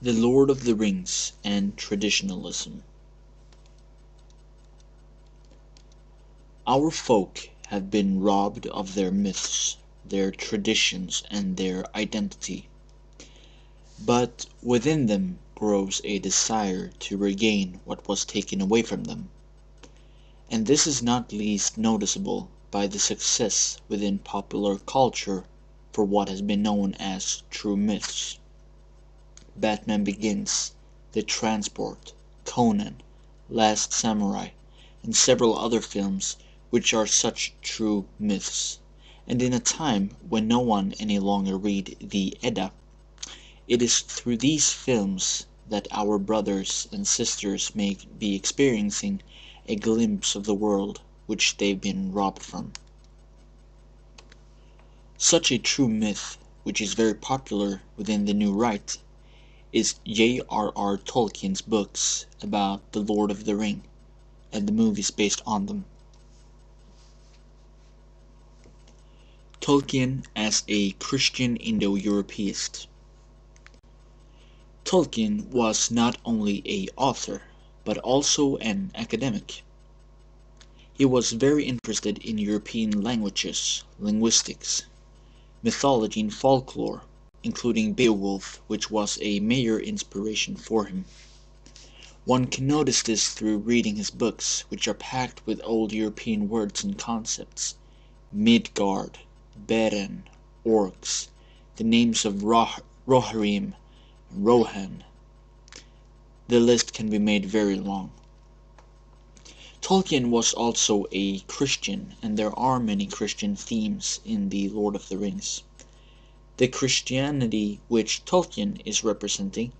The Lord of the Rings and Traditionalism. Our folk have been robbed of their myths, their traditions, and their identity. But within them grows a desire to regain what was taken away from them. And this is not least noticeable by the success within popular culture for what has been known as true myths. Batman Begins, The Transport, Conan, Last Samurai, and several other films which are such true myths. And in a time when no one any longer read the Edda, it is through these films that our brothers and sisters may be experiencing a glimpse of the world which they've been robbed from. Such a true myth, which is very popular within the New Right, is J.R.R. Tolkien's books about the Lord of the Ring and the movies based on them. Tolkien as a Christian Indo-Europeist. Tolkien was not only an author, but also an academic. He was very interested in European languages, linguistics, mythology and folklore, including Beowulf, which was a major inspiration for him. One can notice this through reading his books, which are packed with old European words and concepts. Midgard, Beren, orcs, the names of Rohirrim, and Rohan. The list can be made very long. Tolkien was also a Christian, and there are many Christian themes in The Lord of the Rings. The Christianity which Tolkien is representing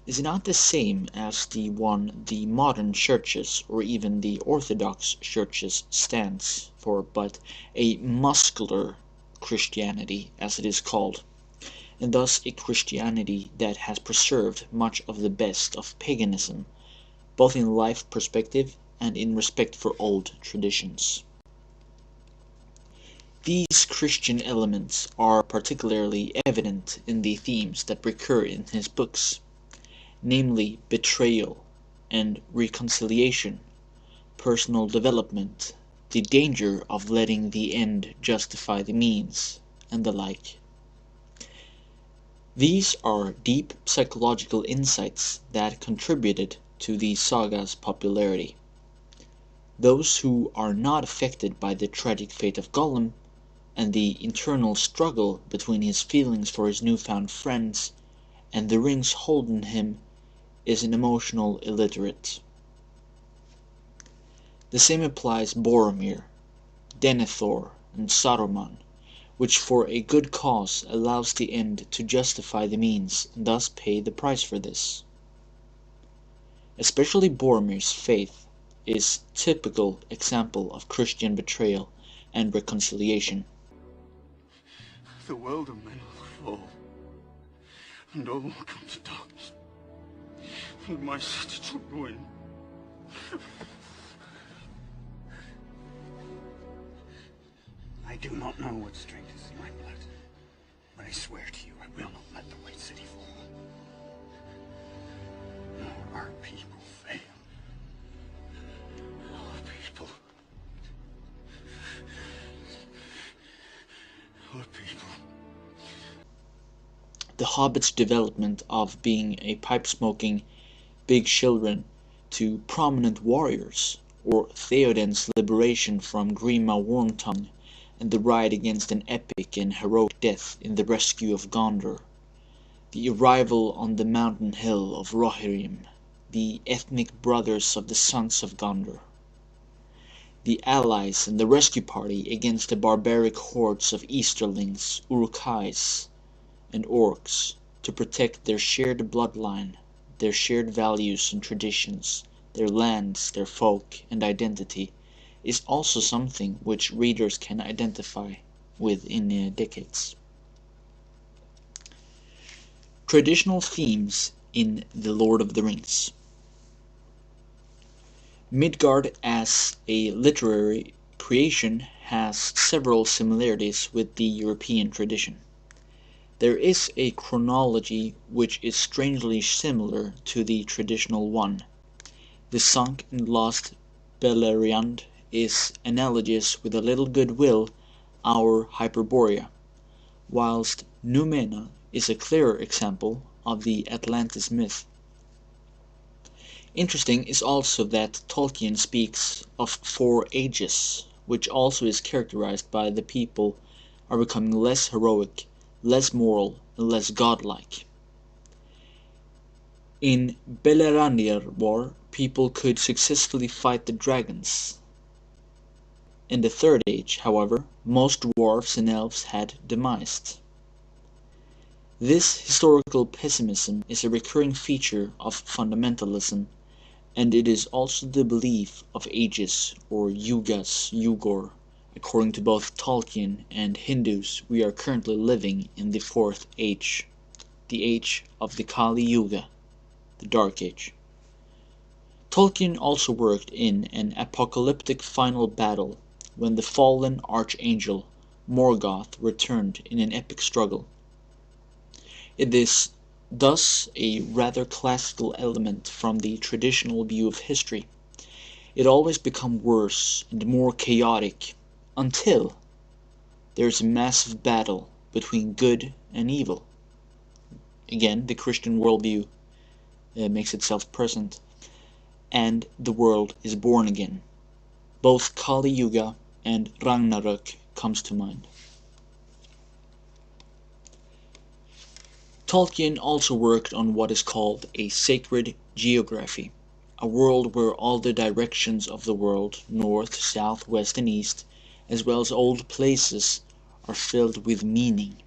is not the same as the one the modern churches or even the Orthodox churches stands for, but a muscular Christianity, as it is called, and thus a Christianity that has preserved much of the best of paganism, both in life perspective and in respect for old traditions. These Christian elements are particularly evident in the themes that recur in his books, namely betrayal and reconciliation, personal development, the danger of letting the end justify the means, and the like. These are deep psychological insights that contributed to the saga's popularity. Those who are not affected by the tragic fate of Gollum and the internal struggle between his feelings for his newfound friends and the ring's hold on him is an emotional illiterate. The same applies Boromir, Denethor, and Saruman, which for a good cause allows the end to justify the means and thus pay the price for this. Especially Boromir's faith is a typical example of Christian betrayal and reconciliation. The world of men will fall, and all will come to darkness, and my city to ruin. I do not know what strength is in my blood, but I swear to you I will not let the White City fall, nor our people fail. Our people. Our people. The Hobbit's development of being a pipe-smoking big children to prominent warriors, or Theoden's liberation from Grima Wormtongue, and the ride against an epic and heroic death in the rescue of Gondor, the arrival on the mountain hill of Rohirrim, the ethnic brothers of the Sons of Gondor, the allies and the rescue party against the barbaric hordes of Easterlings, Uruk-hais, and orcs to protect their shared bloodline, their shared values and traditions, their lands, their folk, and identity, is also something which readers can identify with in decades. Traditional themes in The Lord of the Rings. Midgard as a literary creation has several similarities with the European tradition. There is a chronology which is strangely similar to the traditional one. The sunk and lost Beleriand is analogous with a little goodwill our Hyperborea, whilst Numena is a clearer example of the Atlantis myth. Interesting is also that Tolkien speaks of 4 ages, which also is characterized by the people are becoming less heroic, less moral, and less godlike. In Beleriand's War, people could successfully fight the dragons. In the Third Age, however, most dwarves and elves had demised. This historical pessimism is a recurring feature of fundamentalism, and it is also the belief of ages, or yugas, yugor. According to both Tolkien and Hindus, we are currently living in the 4th age, the age of the Kali Yuga, the Dark Age. Tolkien also worked in an apocalyptic final battle when the fallen archangel Morgoth returned in an epic struggle. It is thus a rather classical element from the traditional view of history. It always becomes worse and more chaotic until there is a massive battle between good and evil. Again, the Christian worldview makes itself present, and the world is born again. Both Kali Yuga and Ragnarök comes to mind. Tolkien also worked on what is called a sacred geography, a world where all the directions of the world, north, south, west, and east, as well as old places, are filled with meaning.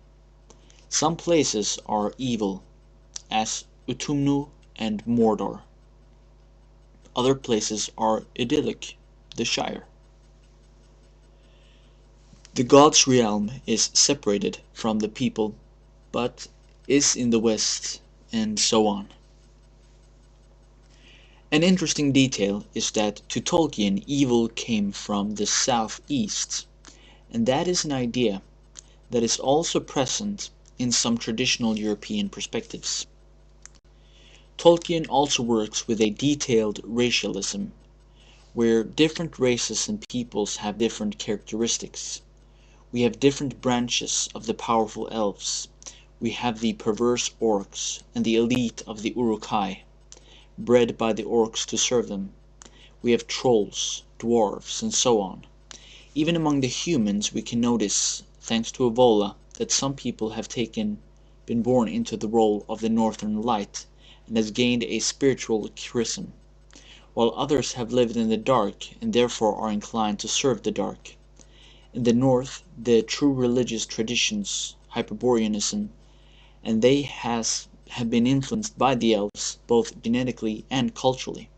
Some places are evil, as Utumnu and Mordor. Other places are idyllic, the Shire. The gods' realm is separated from the people, but is in the west, and so on. An interesting detail is that to Tolkien evil came from the southeast, and that is an idea that is also present in some traditional European perspectives. Tolkien also works with a detailed racialism, where different races and peoples have different characteristics. We have different branches of the powerful elves. We have the perverse orcs and the elite of the Uruk-hai, bred by the orcs to serve them. We have trolls, dwarves, and so on. Even among the humans we can notice, thanks to Evola, that some people have been born into the role of the Northern Light and has gained a spiritual chrism, while others have lived in the dark and therefore are inclined to serve the dark. In the north, the true religious traditions, Hyperboreanism, and they have been influenced by the elves, both genetically and culturally.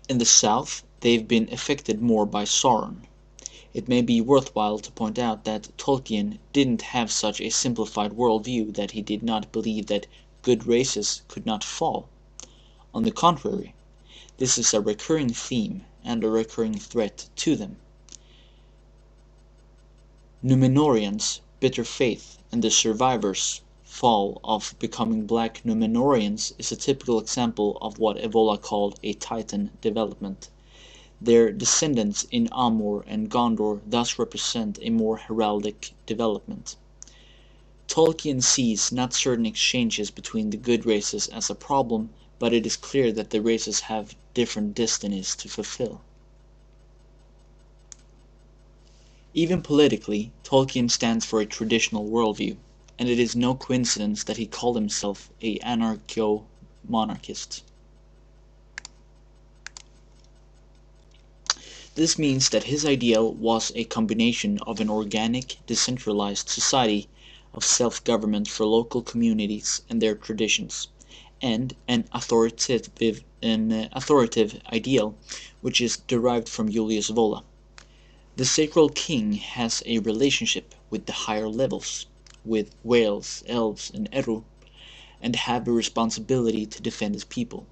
In the south, they've been affected more by Sauron. It may be worthwhile to point out that Tolkien didn't have such a simplified worldview that he did not believe that good races could not fall. On the contrary, this is a recurring theme and a recurring threat to them. Númenóreans' bitter faith and the survivors' fall of becoming black Númenóreans is a typical example of what Evola called a Titan development. Their descendants in Amor and Gondor thus represent a more heraldic development. Tolkien sees not certain exchanges between the good races as a problem, but it is clear that the races have different destinies to fulfill. Even politically, Tolkien stands for a traditional worldview, and it is no coincidence that he called himself an anarcho-monarchist. This means that his ideal was a combination of an organic, decentralized society of self-government for local communities and their traditions, and an authoritative ideal which is derived from Julius Vola. The sacral king has a relationship with the higher levels, with whales, elves, and Eru, and have a responsibility to defend his people.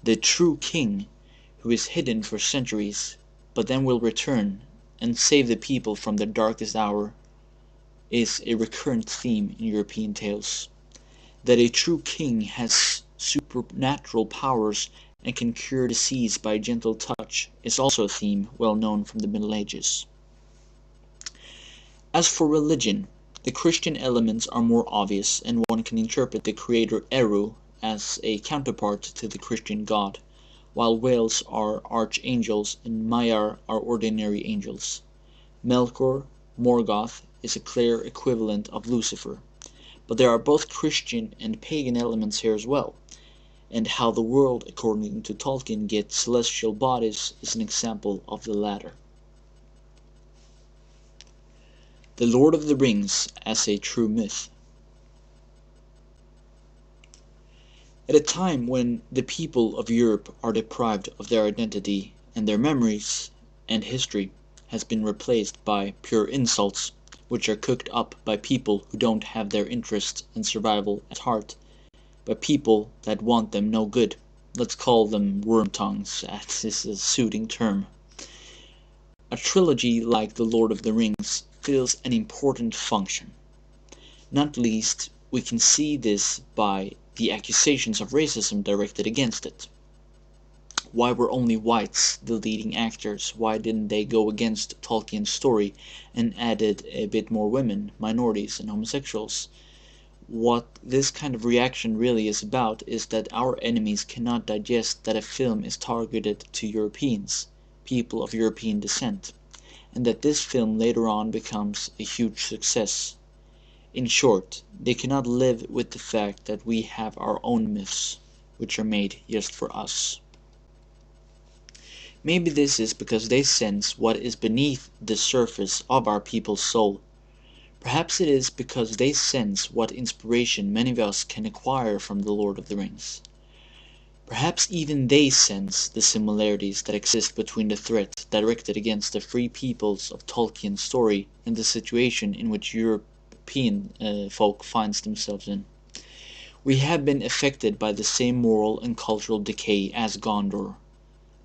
The true king, who is hidden for centuries, but then will return and save the people from their darkest hour, is a recurrent theme in European tales. That a true king has supernatural powers and can cure disease by a gentle touch is also a theme well known from the Middle Ages. As for religion, the Christian elements are more obvious, and one can interpret the creator Eru as a counterpart to the Christian God, while whales are archangels and Maiar are ordinary angels. Melkor, Morgoth, is a clear equivalent of Lucifer, but there are both Christian and pagan elements here as well, and how the world, according to Tolkien, gets celestial bodies is an example of the latter. The Lord of the Rings as a true myth. At a time when the people of Europe are deprived of their identity and their memories, and history has been replaced by pure insults, which are cooked up by people who don't have their interests and survival at heart, by people that want them no good. Let's call them worm tongues, as is a suiting term. A trilogy like The Lord of the Rings fills an important function. Not least, we can see this by the accusations of racism directed against it. Why were only whites the leading actors? Why didn't they go against Tolkien's story and added a bit more women, minorities, and homosexuals? What this kind of reaction really is about is that our enemies cannot digest that a film is targeted to Europeans, people of European descent, and that this film later on becomes a huge success. In short, they cannot live with the fact that we have our own myths, which are made just for us. Maybe this is because they sense what is beneath the surface of our people's soul. Perhaps it is because they sense what inspiration many of us can acquire from The Lord of the Rings. Perhaps even they sense the similarities that exist between the threat directed against the free peoples of Tolkien's story and the situation in which European folk finds themselves in. We have been affected by the same moral and cultural decay as Gondor.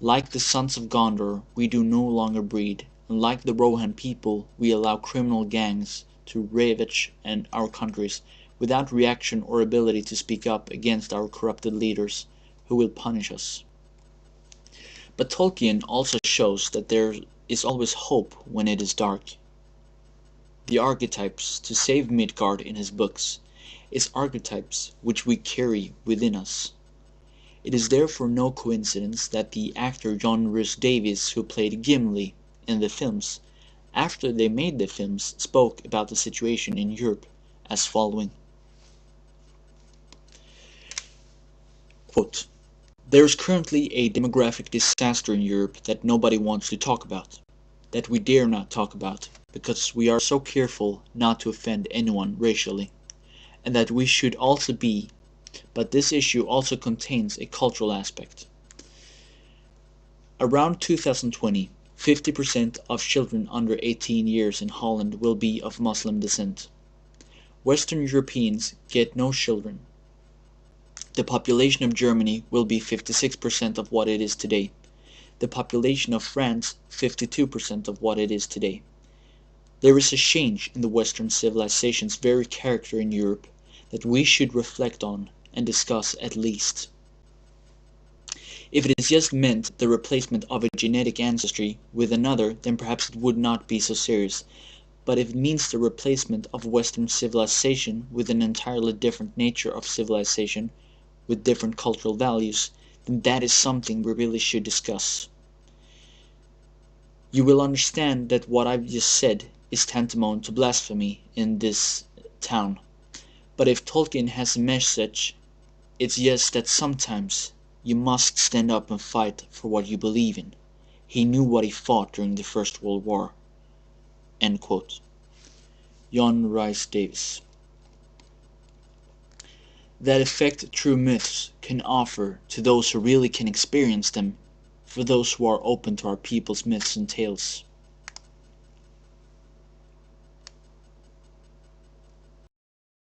Like the sons of Gondor, we do no longer breed, and like the Rohan people, we allow criminal gangs to ravage our countries without reaction or ability to speak up against our corrupted leaders, who will punish us. But Tolkien also shows that there is always hope when it is dark. The archetypes to save Midgard in his books is archetypes which we carry within us. It is therefore no coincidence that the actor John Rhys Davies, who played Gimli in the films, after they made the films, spoke about the situation in Europe as following. Quote, "There is currently a demographic disaster in Europe that nobody wants to talk about, that we dare not talk about, because we are so careful not to offend anyone racially, and that we should also be, but this issue also contains a cultural aspect. Around 2020, 50% of children under 18 years in Holland will be of Muslim descent. Western Europeans get no children. The population of Germany will be 56% of what it is today. The population of France, 52% of what it is today. There is a change in the Western civilization's very character in Europe that we should reflect on and discuss at least. If it is just meant the replacement of a genetic ancestry with another, then perhaps it would not be so serious. But if it means the replacement of Western civilization with an entirely different nature of civilization, with different cultural values, then that is something we really should discuss. You will understand that what I've just said is tantamount to blasphemy in this town. But if Tolkien has a message, it's just that sometimes you must stand up and fight for what you believe in. He knew what he fought during the First World War." End quote. John Rhys Davies. That effect true myths can offer to those who really can experience them, for those who are open to our people's myths and tales.